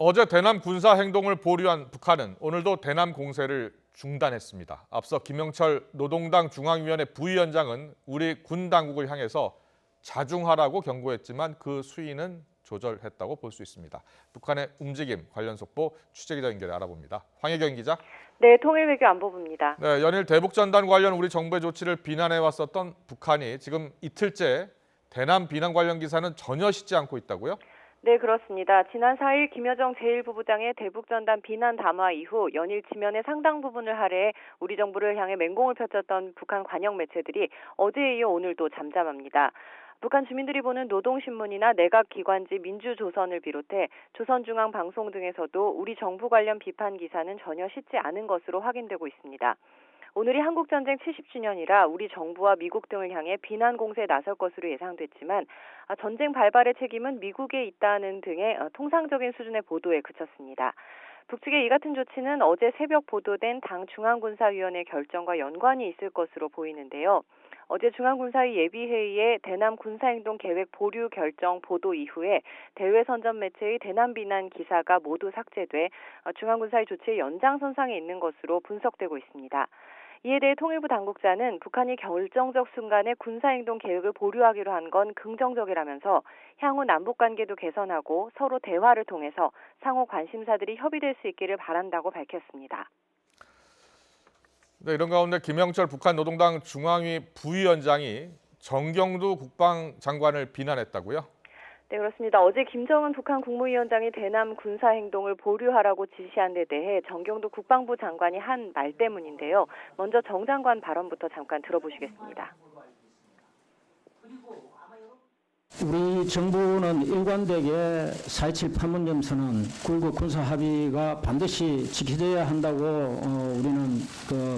어제 대남 군사 행동을 보류한 북한은 오늘도 대남 공세를 중단했습니다. 앞서 김영철 노동당 중앙위원회 부위원장은 우리 군 당국을 향해서 자중하라고 경고했지만 그 수위는 조절했다고 볼 수 있습니다. 북한의 움직임 관련 속보 취재기자 연결해 알아봅니다. 황혜경 기자. 네, 통일외교안보부입니다. 네, 연일 대북전단 관련 우리 정부의 조치를 비난해 왔었던 북한이 지금 이틀째 대남 비난 관련 기사는 전혀 싣지 않고 있다고요? 네, 그렇습니다. 지난 4일 김여정 제1부부장의 대북전단 비난 담화 이후 연일 지면의 상당 부분을 할애해 우리 정부를 향해 맹공을 펼쳤던 북한 관영 매체들이 어제에 이어 오늘도 잠잠합니다. 북한 주민들이 보는 노동신문이나 내각기관지 민주조선을 비롯해 조선중앙방송 등에서도 우리 정부 관련 비판 기사는 전혀 싣지 않은 것으로 확인되고 있습니다. 오늘이 한국전쟁 70주년이라 우리 정부와 미국 등을 향해 비난 공세에 나설 것으로 예상됐지만 전쟁 발발의 책임은 미국에 있다는 등의 통상적인 수준의 보도에 그쳤습니다. 북측의 이 같은 조치는 어제 새벽 보도된 당 중앙군사위원회 결정과 연관이 있을 것으로 보이는데요. 어제 중앙군사위 예비회의의 대남 군사행동 계획 보류 결정 보도 이후에 대외 선전 매체의 대남 비난 기사가 모두 삭제돼 중앙군사위 조치의 연장선상에 있는 것으로 분석되고 있습니다. 이에 대해 통일부 당국자는 북한이 결정적 순간에 군사행동 계획을 보류하기로 한 건 긍정적이라면서 향후 남북관계도 개선하고 서로 대화를 통해서 상호 관심사들이 협의될 수 있기를 바란다고 밝혔습니다. 네, 이런 가운데 김영철 북한 노동당 중앙위 부위원장이 정경두 국방장관을 비난했다고요? 네, 그렇습니다. 어제 김정은 북한 국무위원장이 대남 군사행동을 보류하라고 지시한 데 대해 정경두 국방부 장관이 한 말 때문인데요. 먼저 정 장관 발언부터 잠깐 들어보시겠습니다. 우리 정부는 일관되게 4.27 판문점선언 9.19 군사합의가 반드시 지켜져야 한다고 우리는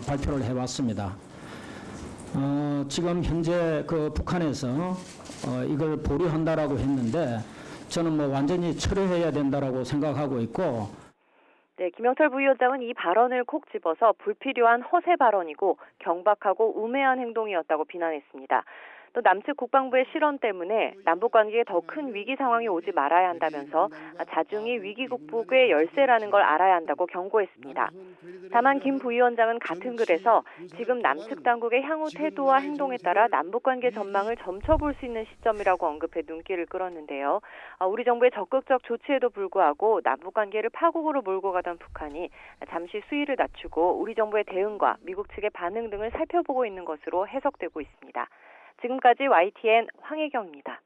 발표를 해왔습니다. 지금 현재 북한에서 이걸 보류한다라고 했는데 저는 완전히 철회해야 된다라고 생각하고 있고. 네, 김영철 부위원장은 이 발언을 콕 집어서 불필요한 허세 발언이고 경박하고 우매한 행동이었다고 비난했습니다. 또 남측 국방부의 실언 때문에 남북관계에 더 큰 위기 상황이 오지 말아야 한다면서 자중이 위기 극복의 열쇠라는 걸 알아야 한다고 경고했습니다. 다만 김 부위원장은 같은 글에서 지금 남측 당국의 향후 태도와 행동에 따라 남북관계 전망을 점쳐볼 수 있는 시점이라고 언급해 눈길을 끌었는데요. 우리 정부의 적극적 조치에도 불구하고 남북관계를 파국으로 몰고 가던 북한이 잠시 수위를 낮추고 우리 정부의 대응과 미국 측의 반응 등을 살펴보고 있는 것으로 해석되고 있습니다. 지금까지 YTN 황혜경입니다.